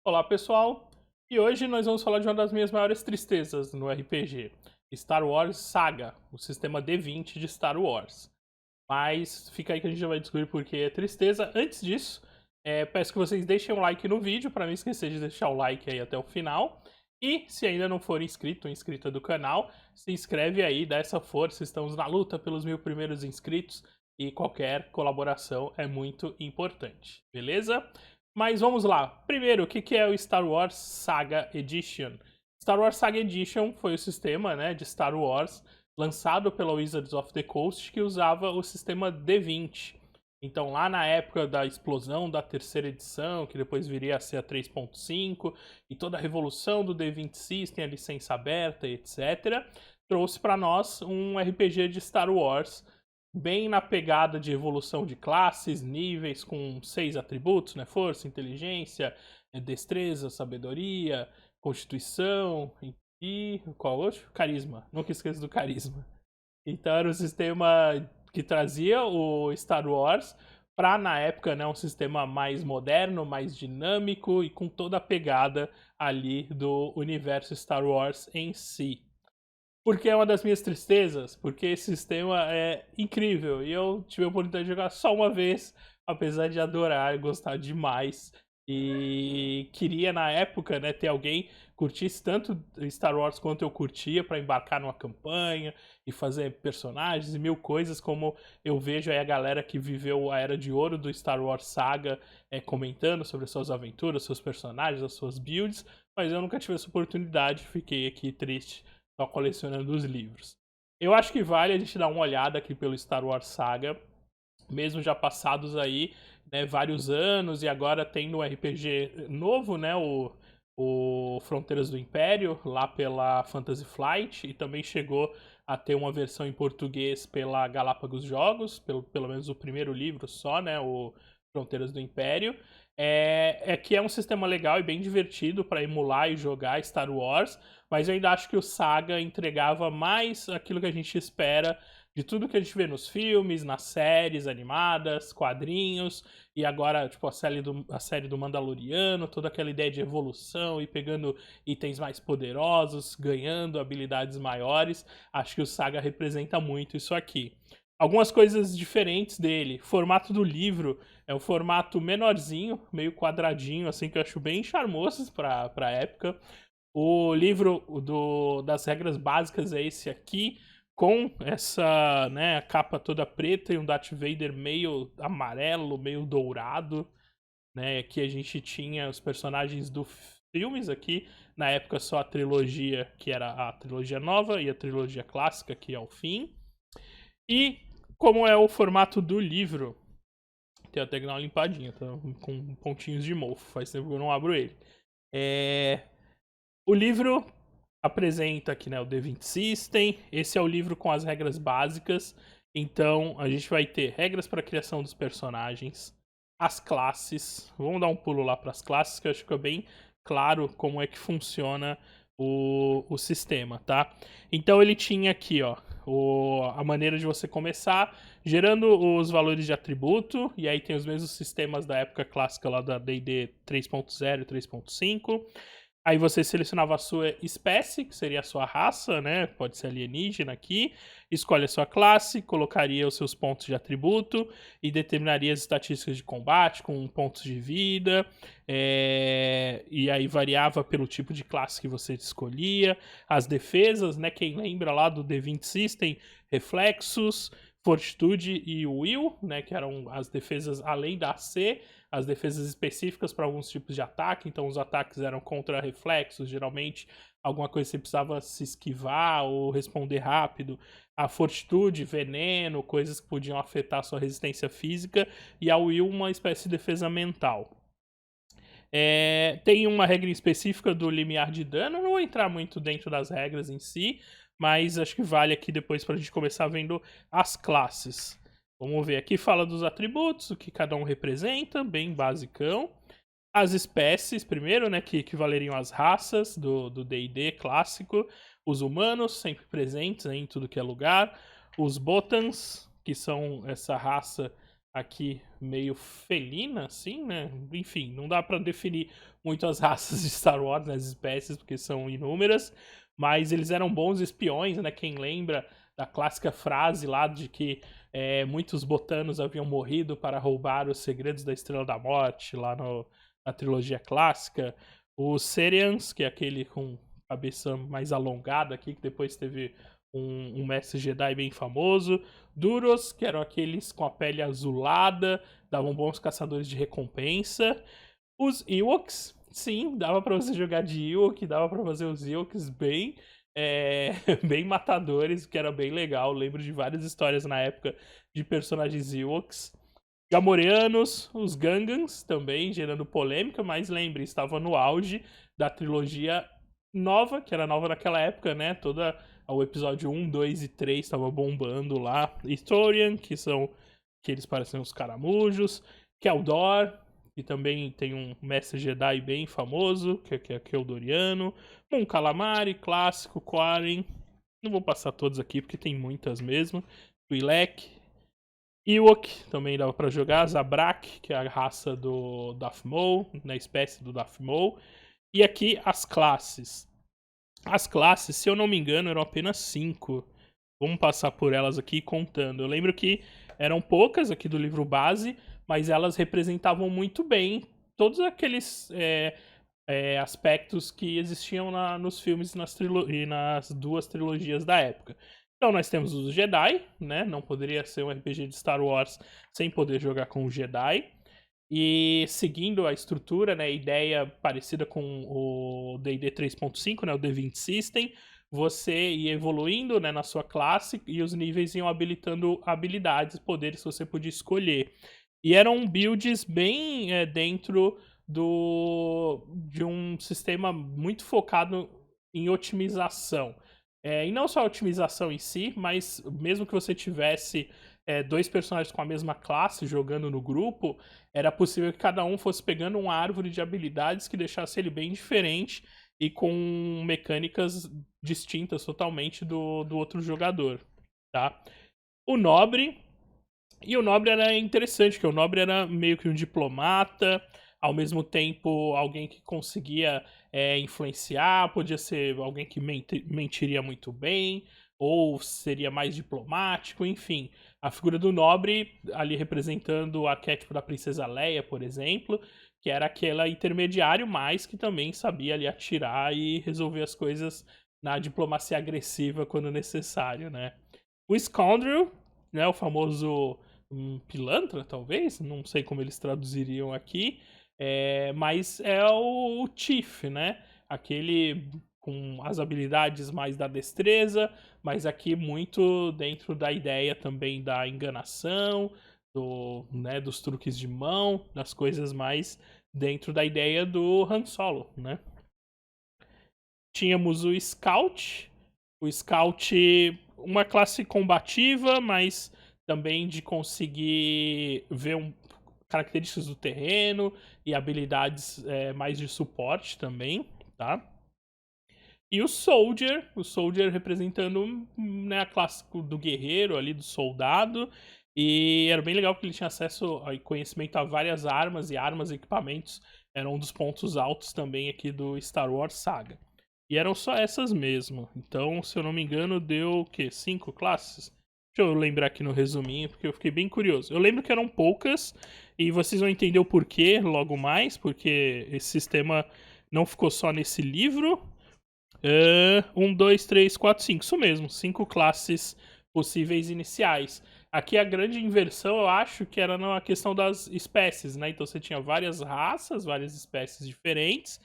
Olá pessoal, e hoje nós vamos falar de uma das minhas maiores tristezas no RPG, Star Wars Saga, o sistema D20 de Star Wars. Mas fica aí que a gente já vai descobrir por que é tristeza. Antes disso, peço que vocês deixem um like no vídeo, para não esquecer de deixar o like aí até o final. E se ainda não for inscrito ou inscrita do canal, se inscreve aí, dá essa força, estamos na luta pelos 1000 primeiros inscritos e qualquer colaboração é muito importante, beleza? Mas vamos lá. Primeiro, o que é o Star Wars Saga Edition? Star Wars Saga Edition foi o sistema, né, de Star Wars lançado pela Wizards of the Coast que usava o sistema D20. Então, lá na época da explosão da terceira edição, que depois viria a ser a 3.5, e toda a revolução do D20 System, a licença aberta, etc., trouxe para nós um RPG de Star Wars bem na pegada de evolução de classes, níveis com 6 atributos, né? Força, inteligência, destreza, sabedoria, constituição e qual outro? Carisma. Nunca esqueça do carisma. Então era um sistema que trazia o Star Wars para, na época, né, um sistema mais moderno, mais dinâmico e com toda a pegada ali do universo Star Wars em si. Porque é uma das minhas tristezas, porque esse sistema é incrível e eu tive a oportunidade de jogar só uma vez, apesar de adorar e gostar demais. E queria na época, né, ter alguém que curtisse tanto Star Wars quanto eu curtia para embarcar numa campanha e fazer personagens e mil coisas, como eu vejo aí a galera que viveu a era de ouro do Star Wars Saga comentando sobre suas aventuras, seus personagens, as suas builds, mas eu nunca tive essa oportunidade, fiquei aqui triste só colecionando os livros. Eu acho que vale a gente dar uma olhada aqui pelo Star Wars Saga, mesmo já passados aí, né, vários anos, e agora tem no RPG novo, né, o Fronteiras do Império, lá pela Fantasy Flight, e também chegou a ter uma versão em português pela Galápagos Jogos, pelo menos o primeiro livro só, né, o Fronteiras do Império. É que é um sistema legal e bem divertido para emular e jogar Star Wars, mas eu ainda acho que o Saga entregava mais aquilo que a gente espera de tudo que a gente vê nos filmes, nas séries animadas, quadrinhos, e agora, tipo, a série do Mandaloriano, toda aquela ideia de evolução e pegando itens mais poderosos, ganhando habilidades maiores. Acho que o Saga representa muito isso aqui. Algumas coisas diferentes dele. O formato do livro é um formato menorzinho, meio quadradinho, assim, que eu acho bem charmoso pra época. O livro das regras básicas é esse aqui, com essa, né, capa toda preta e um Darth Vader meio amarelo, meio dourado, né? Aqui a gente tinha os personagens dos filmes aqui, na época só a trilogia, que era a trilogia nova, e a trilogia clássica, que é o fim. E como é o formato do livro, tem até que dar uma limpadinha, tá? Com pontinhos de mofo, faz tempo que eu não abro ele. O livro apresenta aqui, né, o D20 System. Esse é o livro com as regras básicas. Então, a gente vai ter regras para a criação dos personagens, as classes. Vamos dar um pulo lá para as classes, que eu acho que fica bem claro como é que funciona o sistema, tá? Então, ele tinha aqui, ó, a maneira de você começar, gerando os valores de atributo, e aí tem os mesmos sistemas da época clássica lá da D&D 3.0 e 3.5. Aí você selecionava a sua espécie, que seria a sua raça, né? Pode ser alienígena aqui. Escolhe a sua classe, colocaria os seus pontos de atributo e determinaria as estatísticas de combate com pontos de vida. E aí variava pelo tipo de classe que você escolhia. As defesas, né? Quem lembra lá do D20 System, reflexos, fortitude e will, né? Que eram as defesas além da AC, as defesas específicas para alguns tipos de ataque, então os ataques eram contra reflexos, geralmente alguma coisa que você precisava se esquivar ou responder rápido. A fortitude, veneno, coisas que podiam afetar a sua resistência física, e a will, uma espécie de defesa mental. Tem uma regra específica do limiar de dano, não vou entrar muito dentro das regras em si, mas acho que vale aqui depois para a gente começar vendo as classes. Vamos ver, aqui fala dos atributos, o que cada um representa, bem basicão. As espécies, primeiro, né, que equivaleriam às raças do D&D clássico. Os humanos, sempre presentes, né, em tudo que é lugar. Os Botans, que são essa raça aqui meio felina, assim, né? Enfim, não dá pra definir muito as raças de Star Wars, né, as espécies, porque são inúmeras, mas eles eram bons espiões, né? Quem lembra da clássica frase lá de que muitos botanos haviam morrido para roubar os segredos da Estrela da Morte, lá na trilogia clássica. Os Serians, que é aquele com cabeça mais alongada aqui, que depois teve um mestre Jedi bem famoso. Duros, que eram aqueles com a pele azulada, davam bons caçadores de recompensa. Os Ewoks, sim, dava pra você jogar de Ewok, dava pra fazer os Ewoks bem, bem matadores, que era bem legal. Lembro de várias histórias na época de personagens Ewoks. Gamorreanos, os Gungans também, gerando polêmica, mas lembre, estava no auge da trilogia nova, que era nova naquela época, né? Toda o episódio 1, 2 e 3 estava bombando lá. Historian, que são que eles parecem os caramujos. Keldor, que também tem um mestre Jedi bem famoso, que é Keldoriano. Mon Calamari, clássico, Quarren. Não vou passar todos aqui porque tem muitas mesmo. Twi'lek, Ewok também dava pra jogar, Zabrak, que é a raça do Darth Maul, na espécie do Darth Maul. E aqui as classes. As classes, se eu não me engano, eram apenas 5. Vamos passar por elas aqui contando. Eu lembro que eram poucas aqui do livro base, mas elas representavam muito bem todos aqueles aspectos que existiam nos filmes e nas duas trilogias da época. Então nós temos os Jedi, né? Não poderia ser um RPG de Star Wars sem poder jogar com os Jedi. E seguindo a estrutura, né, a ideia parecida com o D&D 3.5, né, o D20 System, você ia evoluindo, né, na sua classe e os níveis iam habilitando habilidades, poderes que você podia escolher. E eram builds bem dentro de um sistema muito focado em otimização. E não só a otimização em si, mas mesmo que você tivesse dois personagens com a mesma classe jogando no grupo, era possível que cada um fosse pegando uma árvore de habilidades que deixasse ele bem diferente e com mecânicas distintas totalmente do outro jogador, tá? O Nobre era interessante, porque o Nobre era meio que um diplomata, ao mesmo tempo alguém que conseguia influenciar, podia ser alguém que mentiria muito bem, ou seria mais diplomático, enfim. A figura do Nobre, ali representando o arquétipo da Princesa Leia, por exemplo, que era aquela intermediário, mas que também sabia ali atirar e resolver as coisas na diplomacia agressiva quando necessário, né? O Scoundrel, né, o famoso pilantra, talvez, não sei como eles traduziriam aqui, mas é o Chief, né? Aquele com as habilidades mais da destreza, mas aqui muito dentro da ideia também da enganação, dos truques de mão, das coisas mais dentro da ideia do Han Solo, né? Tínhamos o Scout, uma classe combativa, mas também de conseguir ver características do terreno e habilidades mais de suporte também, tá? E o Soldier representando, né, a classe do guerreiro ali, do soldado. E era bem legal porque ele tinha acesso a conhecimento a várias armas, e armas e equipamentos eram um dos pontos altos também aqui do Star Wars Saga. E eram só essas mesmo. Então, se eu não me engano, deu o quê? 5 classes? Deixa eu lembrar aqui no resuminho, porque eu fiquei bem curioso. Eu lembro que eram poucas, e vocês vão entender o porquê logo mais, porque esse sistema não ficou só nesse livro. 1, 2, 3, 4, 5. Isso mesmo, 5 classes possíveis iniciais. Aqui a grande inversão, eu acho, que era na questão das espécies, né? Então você tinha várias raças, várias espécies diferentes,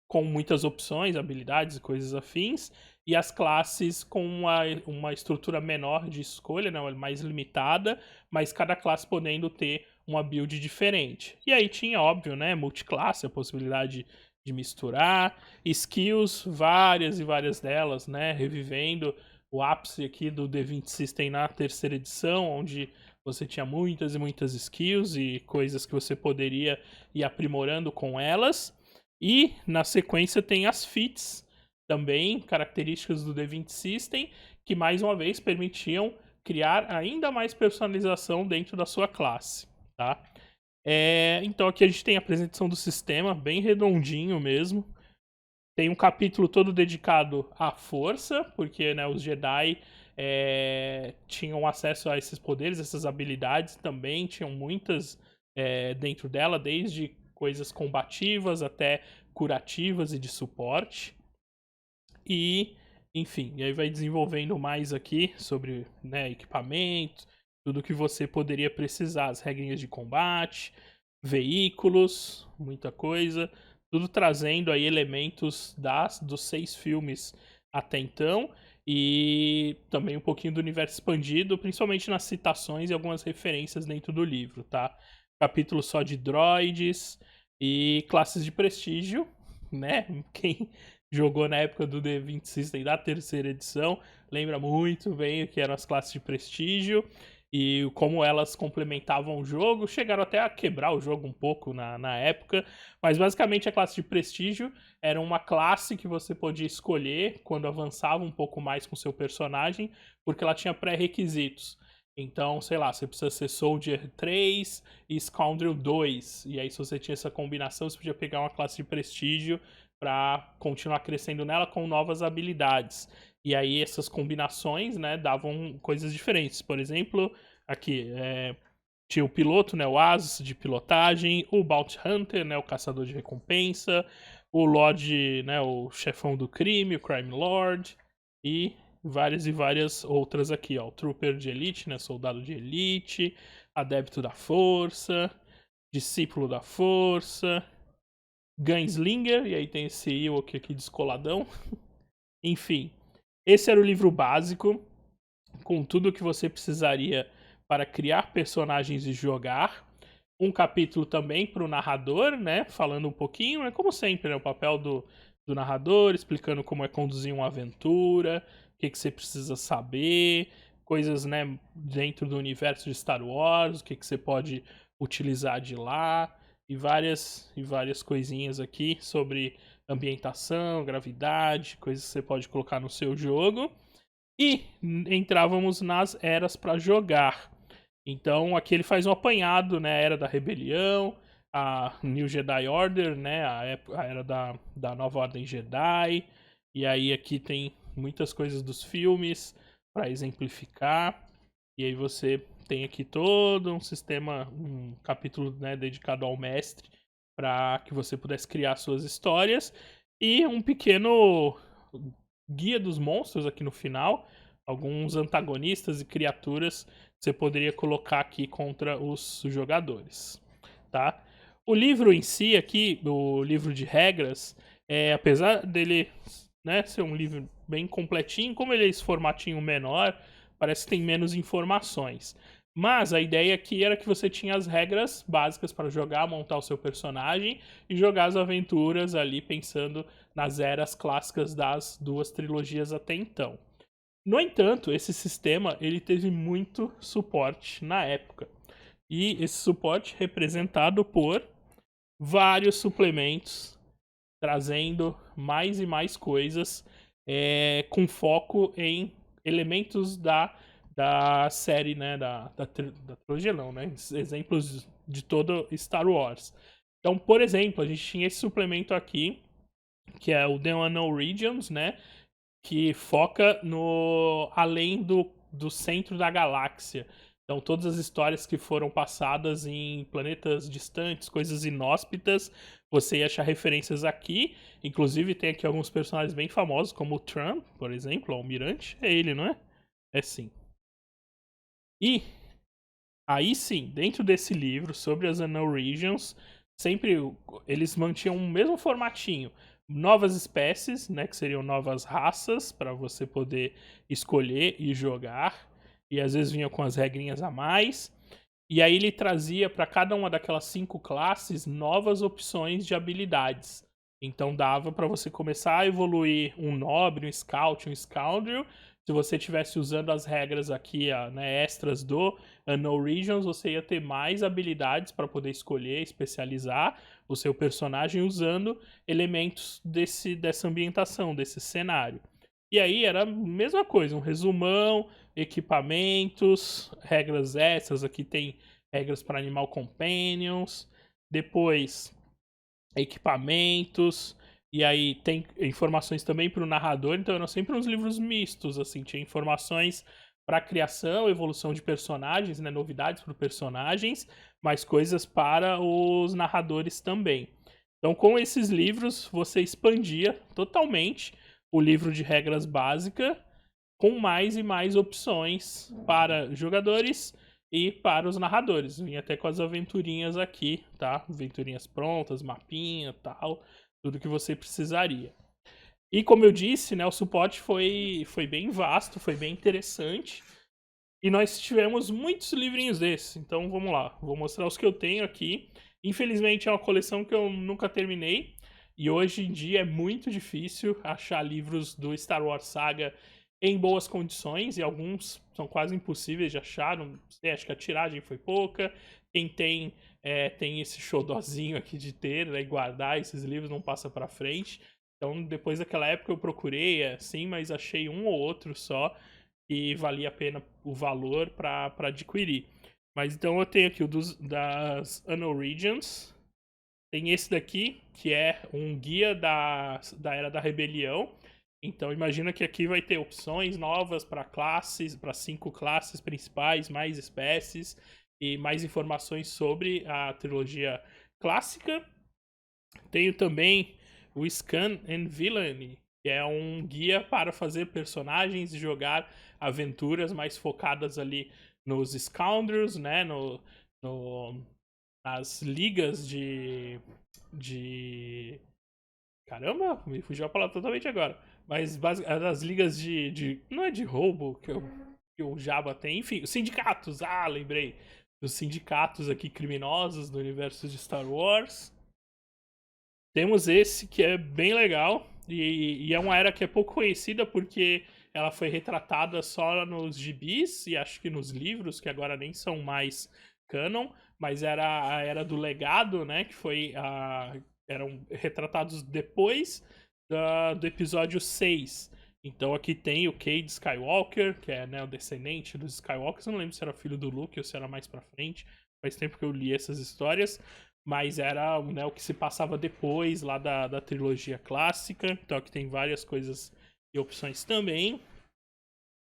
com muitas opções, habilidades e coisas afins, e as classes com uma estrutura menor de escolha, né, mais limitada, mas cada classe podendo ter uma build diferente. E aí tinha, óbvio, né, multiclasse, a possibilidade de misturar, skills, várias e várias delas, né, revivendo o ápice aqui do D20 System na terceira edição, onde você tinha muitas e muitas skills e coisas que você poderia ir aprimorando com elas. E na sequência tem as feats, também características do D20 System, que mais uma vez permitiam criar ainda mais personalização dentro da sua classe, tá? Então aqui a gente tem a apresentação do sistema, bem redondinho mesmo. Tem um capítulo todo dedicado à força, porque, né, os Jedi tinham acesso a esses poderes, essas habilidades também, tinham muitas dentro dela, desde coisas combativas até curativas e de suporte. E, enfim, e aí vai desenvolvendo mais aqui sobre, né, equipamento, tudo que você poderia precisar, as regrinhas de combate, veículos, muita coisa, tudo trazendo aí elementos dos 6 filmes até então, e também um pouquinho do universo expandido, principalmente nas citações e algumas referências dentro do livro, tá? Capítulo só de droids e classes de prestígio, né? Quem jogou na época do The 20 System da terceira edição lembra muito bem o que eram as classes de prestígio e como elas complementavam o jogo. Chegaram até a quebrar o jogo um pouco na época, mas basicamente a classe de prestígio era uma classe que você podia escolher quando avançava um pouco mais com seu personagem, porque ela tinha pré-requisitos. Então, sei lá, você precisa ser Soldier 3 e Scoundrel 2. E aí, se você tinha essa combinação, você podia pegar uma classe de prestígio para continuar crescendo nela com novas habilidades. E aí essas combinações, né, davam coisas diferentes. Por exemplo, aqui tinha o piloto, né, o As de pilotagem, o Bounty Hunter, né, o caçador de recompensa, o Lord, né, o chefão do crime, o Crime Lord, e várias e várias outras aqui, ó, o Trooper de Elite, né, soldado de elite, adepto da força, discípulo da força, Gunslinger, e aí tem esse Ewok aqui descoladão. Enfim, esse era o livro básico, com tudo o que você precisaria para criar personagens e jogar. Um capítulo também para o narrador, né? Falando um pouquinho, como sempre, né? O papel do narrador, explicando como é conduzir uma aventura, o que você precisa saber, coisas, né, dentro do universo de Star Wars, o que você pode utilizar de lá, e várias coisinhas aqui sobre ambientação, gravidade, coisas que você pode colocar no seu jogo. E entrávamos nas eras para jogar. Então aqui ele faz um apanhado, né? A Era da Rebelião, a New Jedi Order, né? A era da Nova Ordem Jedi. E aí aqui tem muitas coisas dos filmes para exemplificar. E aí você tem aqui todo um sistema, um capítulo, né, dedicado ao mestre para que você pudesse criar suas histórias. E um pequeno guia dos monstros aqui no final. Alguns antagonistas e criaturas que você poderia colocar aqui contra os jogadores, tá? O livro em si aqui, o livro de regras, apesar dele, né, ser um livro bem completinho, como ele é esse formatinho menor, parece que tem menos informações. Mas a ideia aqui era que você tinha as regras básicas para jogar, montar o seu personagem e jogar as aventuras ali pensando nas eras clássicas das 2 trilogias até então. No entanto, esse sistema ele teve muito suporte na época. E esse suporte representado por vários suplementos, trazendo mais e mais coisas, com foco em elementos da série, né? Da trilogia, não, né? Exemplos de todo Star Wars. Então, por exemplo, a gente tinha esse suplemento aqui, que é o The Unknown Regions, né? Que foca no além do centro da galáxia. Então, todas as histórias que foram passadas em planetas distantes, coisas inóspitas, você ia achar referências aqui. Inclusive, tem aqui alguns personagens bem famosos, como o Trump, por exemplo, o Almirante. É ele, não é? É sim. E aí sim, dentro desse livro sobre as Unknown Regions, sempre eles mantinham o mesmo formatinho. Novas espécies, né, que seriam novas raças para você poder escolher e jogar. E às vezes vinha com as regrinhas a mais. E aí ele trazia para cada uma daquelas 5 classes novas opções de habilidades. Então dava para você começar a evoluir um nobre, um scout, um scoundrel. Se você estivesse usando as regras aqui, né, extras do Unknown Regions, você ia ter mais habilidades para poder escolher, especializar o seu personagem usando elementos dessa ambientação, desse cenário. E aí era a mesma coisa, um resumão, equipamentos, regras extras, aqui tem regras para Animal Companions, depois equipamentos, e aí tem informações também para o narrador, então eram sempre uns livros mistos, assim, tinha informações para criação, evolução de personagens, né, novidades para personagens, mas coisas para os narradores também. Então, com esses livros, você expandia totalmente o livro de regras básica, com mais e mais opções para jogadores e para os narradores. Vim até com as aventurinhas aqui, tá? Aventurinhas prontas, mapinha, tal, tudo que você precisaria. E como eu disse, né, o suporte foi bem vasto, foi bem interessante. E nós tivemos muitos livrinhos desses. Então vamos lá, vou mostrar os que eu tenho aqui. Infelizmente é uma coleção que eu nunca terminei. E hoje em dia é muito difícil achar livros do Star Wars Saga em boas condições. E alguns são quase impossíveis de achar. Não sei, acho que a tiragem foi pouca. Quem tem, tem esse xodózinho aqui de ter, né, e guardar esses livros, não passa pra frente. Então depois daquela época eu procurei, assim, mas achei um ou outro só que valia a pena o valor para adquirir. Mas então eu tenho aqui o das Unknown Regions. Tem esse daqui, que é um guia da Era da Rebelião. Então imagina que aqui vai ter opções novas para classes, para 5 classes principais, mais espécies e mais informações sobre a trilogia clássica. Tenho também o Scan and Villainy, que é um guia para fazer personagens e jogar aventuras mais focadas ali nos Scoundrels, né? Nas ligas de. Caramba, me fugiu a palavra totalmente agora. Mas nas ligas não é de roubo que o Jabba tem, enfim, os sindicatos, lembrei. Os sindicatos aqui criminosos do universo de Star Wars. Temos esse que é bem legal e é uma era que é pouco conhecida porque ela foi retratada só nos gibis e acho que nos livros, que agora nem são mais canon, mas era a Era do Legado, né? Que foi eram retratados depois do episódio 6. Então aqui tem o Cade Skywalker, que é, né, o descendente dos Skywalkers. Eu não lembro se era filho do Luke ou se era mais pra frente. Faz tempo que eu li essas histórias. Mas era, né, o que se passava depois lá da trilogia clássica. Então aqui tem várias coisas e opções também.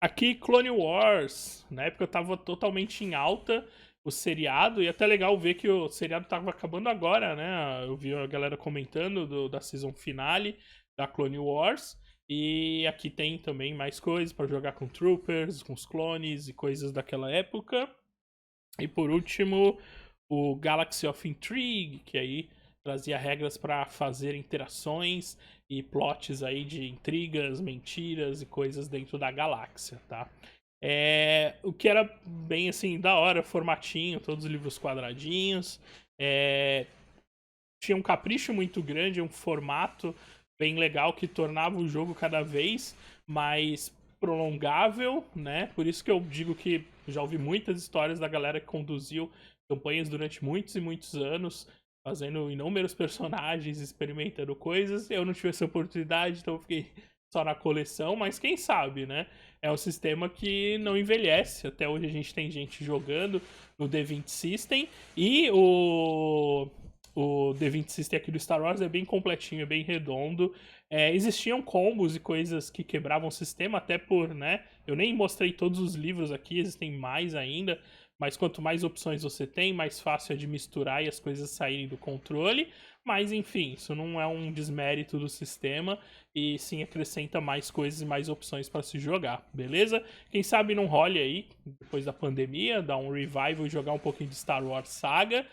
Aqui Clone Wars. Na época tava totalmente em alta o seriado. E até legal ver que o seriado tava acabando agora, né? Eu vi a galera comentando da season finale da Clone Wars. E aqui tem também mais coisas para jogar com troopers, com os clones e coisas daquela época. E por último, o Galaxy of Intrigue, que aí trazia regras para fazer interações e plots aí de intrigas, mentiras e coisas dentro da galáxia, tá? O que era bem assim, da hora, formatinho, todos os livros quadradinhos. Tinha um capricho muito grande, um formato bem legal que tornava o jogo cada vez mais prolongável, né? Por isso que eu digo que já ouvi muitas histórias da galera que conduziu campanhas durante muitos e muitos anos, fazendo inúmeros personagens, experimentando coisas. Eu não tive essa oportunidade, então eu fiquei só na coleção, mas quem sabe, né? É um sistema que não envelhece. Até hoje a gente tem gente jogando no D20 System e o D20 System aqui do Star Wars é bem completinho, é bem redondo. Existiam combos e coisas que quebravam o sistema, até por, né? Eu nem mostrei todos os livros aqui, existem mais ainda. Mas quanto mais opções você tem, mais fácil é de misturar e as coisas saírem do controle. Mas enfim, isso não é um desmérito do sistema e sim acrescenta mais coisas e mais opções para se jogar, beleza? Quem sabe não role aí, depois da pandemia, dar um revival e jogar um pouquinho de Star Wars Saga.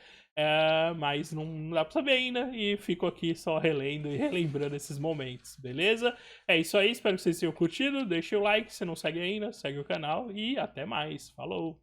Mas não dá pra saber ainda. E fico aqui só relendo e relembrando esses momentos, beleza? É isso aí, espero que vocês tenham curtido. Deixe o like, se não segue ainda, segue o canal e até mais. Falou!